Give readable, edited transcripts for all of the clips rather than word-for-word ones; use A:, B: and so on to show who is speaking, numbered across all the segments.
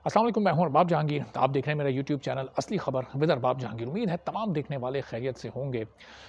A: अस्सलाम वालेकुम, मैं हूं अरबाब जहांगीर। आप देख रहे हैं मेरा यूट्यूब चैनल असली खबर विद अरबाब जहांगीर। उम्मीद है तमाम देखने वाले खैरियत से होंगे।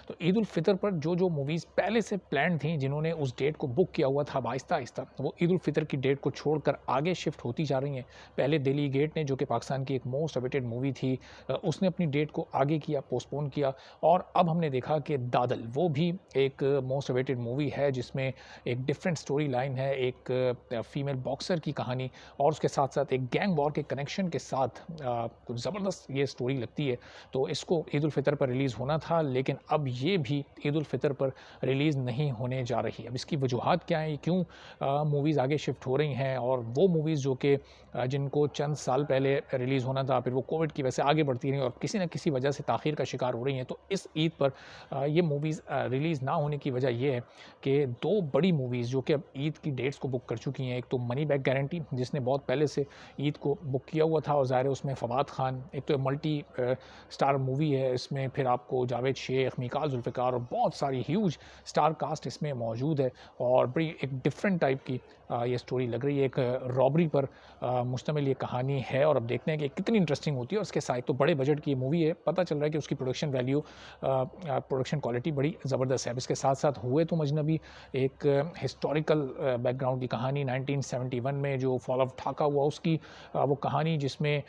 A: तो ईद उल फितर पर जो मूवीज़ पहले से प्लान थी, जिन्होंने उस डेट को बुक किया हुआ था, अब आहिस्ता आहिस्ता वो ईद उल फितर की डेट को छोड़कर आगे शिफ्ट होती जा रही हैं। पहले दिल्ली गेट ने, जो कि पाकिस्तान की एक मोस्ट अवेटेड मूवी थी, उसने अपनी डेट को आगे किया, पोस्टपोन किया। और अब हमने देखा कि दादल, वो भी एक मोस्ट अवेटेड मूवी है, जिसमें एक डिफरेंट स्टोरी लाइन है, एक फीमेल बॉक्सर की कहानी और उसके साथ साथ एक गैंग वॉर के कनेक्शन के साथ कुछ ज़बरदस्त ये स्टोरी लगती है। तो इसको ईद उल फितर पर रिलीज़ होना था, लेकिन अब ये भी ईद उल फितर पर रिलीज़ नहीं होने जा रही। अब इसकी वजूहात क्या हैं, क्यों मूवीज़ आगे शिफ्ट हो रही हैं, और वो मूवीज़ जो कि जिनको चंद साल पहले रिलीज़ होना था, फिर वो कोविड की वजह से आगे बढ़ती रहीं और किसी न किसी वजह से ताख़ीर का शिकार हो रही हैं। तो इस ईद पर ये मूवीज़ रिलीज़ ना होने की वजह ये है कि 2 बड़ी मूवीज़ जो कि अब ईद की डेट्स को बुक कर चुकी हैं। एक तो मनी बैक गारंटी, जिसने बहुत पहले से ईद को बुक किया हुआ था, और ज़ाहिर है उसमें फवाद खान, एक तो मल्टी स्टार मूवी है, इसमें फिर आपको जावेद शेख, मीकाल जुल्फ़िकार और बहुत सारी ह्यूज स्टार कास्ट इसमें मौजूद है। और बड़ी एक डिफरेंट टाइप की ये स्टोरी लग रही है। एक रॉबरी पर मुश्तमिल ये कहानी है, और अब देखते हैं कि कितनी इंटरेस्टिंग होती है। और उसके साथ तो बड़े बजट की ये मूवी है, पता चल रहा है कि उसकी प्रोडक्शन वैल्यू, प्रोडक्शन क्वालिटी बड़ी ज़बरदस्त है। अब इसके साथ साथ हुए तुम अजनबी, एक हिस्टोरिकल बैकग्राउंड की कहानी, 1971 में जो फॉल ऑफ ढाका हुआ, उसकी वो कहानी, जिसमें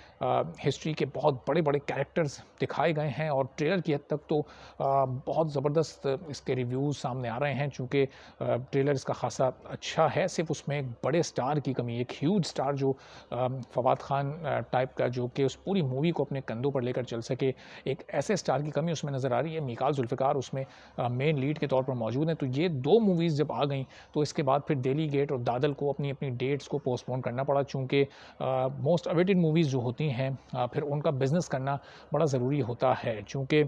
A: हिस्ट्री के बहुत बड़े-बड़े कैरेक्टर्स दिखाए गए हैं। और ट्रेलर की हद तक तो बहुत ज़बरदस्त इसके रिव्यूज़ सामने आ रहे हैं, चूँकि ट्रेलर इसका ख़ासा अच्छा है। सिर्फ़ उसमें एक बड़े स्टार की कमी, एक ह्यूज स्टार जो फवाद खान टाइप का, जो कि उस पूरी मूवी को अपने कंधों पर लेकर चल सके, एक ऐसे स्टार की कमी उसमें नज़र आ रही है। मीकाल जुल्फ़िकार उसमें मेन लीड के तौर पर मौजूद हैं। तो ये 2 मूवीज़ जब आ गईं, तो इसके बाद फिर दिल्ली गेट और दादल को अपनी डेट्स को पोस्टपोन करना पड़ा, चूँकि मोस्ट अवेटेड मूवीज़ जो होती हैं, फिर उनका बिज़नेस करना बड़ा ज़रूरी होता है। चूँकि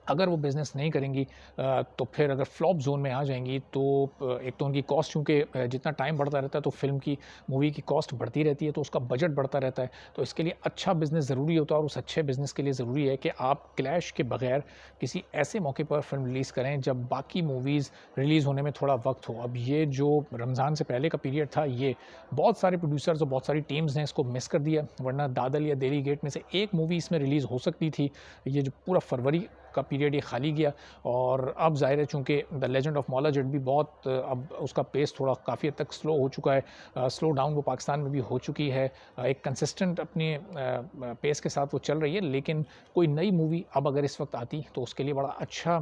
A: अगर वो बिज़नेस नहीं करेंगी, तो फिर अगर फ्लॉप ज़ोन में आ जाएँगी, तो एक तो उनकी कॉस्ट, चूँकि जितना टाइम बढ़ता रहता है तो फ़िल्म की, मूवी की कॉस्ट बढ़ती रहती है, तो उसका बजट बढ़ता रहता है। तो इसके लिए अच्छा बिज़नेस ज़रूरी होता है, और उस अच्छे बिज़नेस के लिए ज़रूरी है कि आप क्लैश के बगैर किसी ऐसे मौके पर फ़िल्म रिलीज़ करें जब बाकी मूवीज़ रिलीज़ होने में थोड़ा वक़्त हो। अब ये जो रमज़ान से पहले का पीरियड था, ये बहुत सारे प्रोड्यूसर्स और बहुत सारी टीम्स ने इसको मिस कर दिया, वरना दादल या दिल्ली गेट में से एक मूवी इसमें रिलीज़ हो सकती थी। ये जो पूरा फरवरी का पीरियड ये खाली गया। और अब ज़ाहिर है, चूँकि the legend of Maula Jatt भी बहुत अब उसका पेस थोड़ा काफ़ी हद तक स्लो हो चुका है। स्लो डाउन वो पाकिस्तान में भी हो चुकी है। एक कंसिस्टेंट अपने पेस के साथ वो चल रही है, लेकिन कोई नई मूवी अब अगर इस वक्त आती, तो उसके लिए बड़ा अच्छा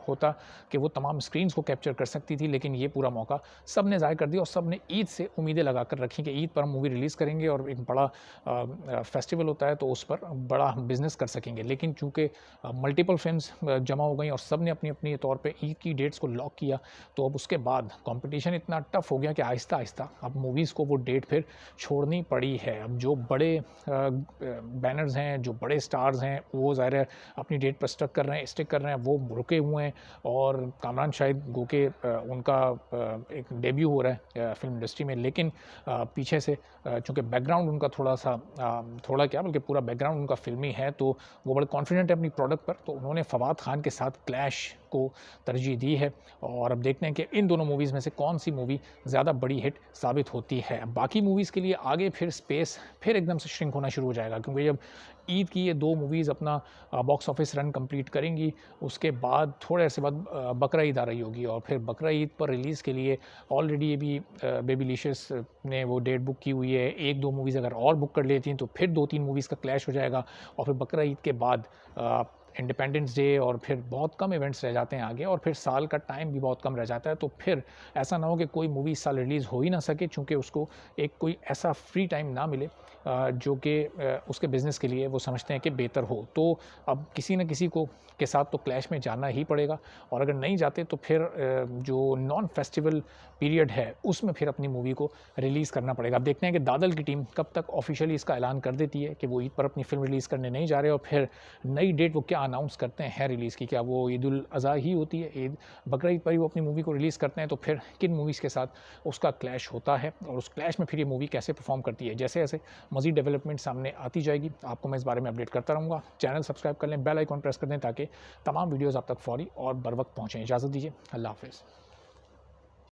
A: होता कि वो तमाम स्क्रीन्स को कैप्चर कर सकती थी। लेकिन ये पूरा मौका सब ने ज़ाय कर दिया, और सब ने ईद से उम्मीदें लगा कर रखी कि ईद पर हम मूवी रिलीज़ करेंगे, और एक बड़ा फेस्टिवल होता है, तो उस पर बड़ा बिज़नेस कर सकेंगे। लेकिन चूँकि मल्टीपल फ़िल्म्स जमा हो गई और सब ने अपनी-अपनी तौर पे ईद की डेट्स को लॉक किया, तो अब उसके बाद कॉम्पिटिशन इतना टफ़ हो गया कि आहिस्ता-आहिस्ता अब मूवीज़ को वो डेट फिर छोड़नी पड़ी है। अब जो बड़े बैनर्स हैं, जो बड़े स्टार्स हैं, वो ज़ाहिर है अपनी डेट पर स्टिक कर रहे हैं, वो रुके हुए हैं। और कामरान शाहिद गो के उनका एक डेब्यू हो रहा है फ़िल्म इंडस्ट्री में, लेकिन पीछे से चूँकि बैकग्राउंड उनका थोड़ा-सा थोड़ा क्या बल्कि पूरा बैकग्राउंड उनका फ़िल्मी है, तो वो बड़े कॉन्फिडेंट है अपनी प्रोडक्ट पर, तो उन्होंने फवाद खान के साथ क्लैश को तरजीह दी है। और अब देखते हैं कि इन दोनों मूवीज़ में से कौन-सी मूवी ज़्यादा बड़ी हिट साबित होती है। बाकी मूवीज़ के लिए आगे फिर स्पेस फिर एकदम से श्रिंक होना शुरू हो जाएगा, क्योंकि जब ईद की ये 2 मूवीज़ अपना बॉक्स ऑफिस रन कंप्लीट करेंगी, उसके बाद थोड़े अरसे बाद बकरा ईद आ रही होगी, और फिर बकरा ईद पर रिलीज़ के लिए ऑलरेडी ये भी बेबीलिशियस ने वो डेट बुक की हुई है। 1-2 मूवीज़ अगर और बुक कर लेती हैं, तो फिर 2-3 मूवीज़ का क्लैश हो जाएगा। और फिर बकरा ईद के बाद इंडिपेंडेंस डे, और फिर बहुत कम इवेंट्स रह जाते हैं आगे, और फिर साल का टाइम भी बहुत कम रह जाता है। तो फिर ऐसा ना हो कि कोई मूवी इस साल रिलीज़ हो ही ना सके, चूँकि उसको एक कोई ऐसा फ्री टाइम ना मिले जो कि उसके बिज़नेस के लिए वो समझते हैं कि बेहतर हो। तो अब किसी न किसी को के साथ तो क्लैश में जाना ही पड़ेगा, और अगर नहीं जाते तो फिर जो नॉन फेस्टिवल पीरियड है, उसमें फिर अपनी मूवी को रिलीज़ करना पड़ेगा। अब देखते हैं कि दादल की टीम कब तक ऑफ़िशियली इसका ऐलान कर देती है कि वो ईद पर अपनी फ़िल्म रिलीज़ करने नहीं जा रहे, और फिर नई डेट वो क्या अनाउंस करते हैं रिलीज़ की। क्या वो ईद उल अज़हा ही होती है, ईद बकरा ईद पर ही वो अपनी मूवी को रिलीज़ करते हैं, तो फिर किन मूवीज़ के साथ उसका क्लैश होता है, और उस क्लैश में फिर ये मूवी कैसे परफ़ॉर्म करती है। जैसे-जैसे मज़ीद डेवलपमेंट सामने आती जाएगी, आपको मैं इस बारे में अपडेट करता रहूँगा। चैनल सब्सक्राइब कर लें, बेल आइकॉन प्रेस कर दें, ताकि तमाम वीडियोज़ आप तक फ़ौरी और बर वक़्त पहुँचें। इजाज़त दीजिए, अल्लाह हाफ़िज़।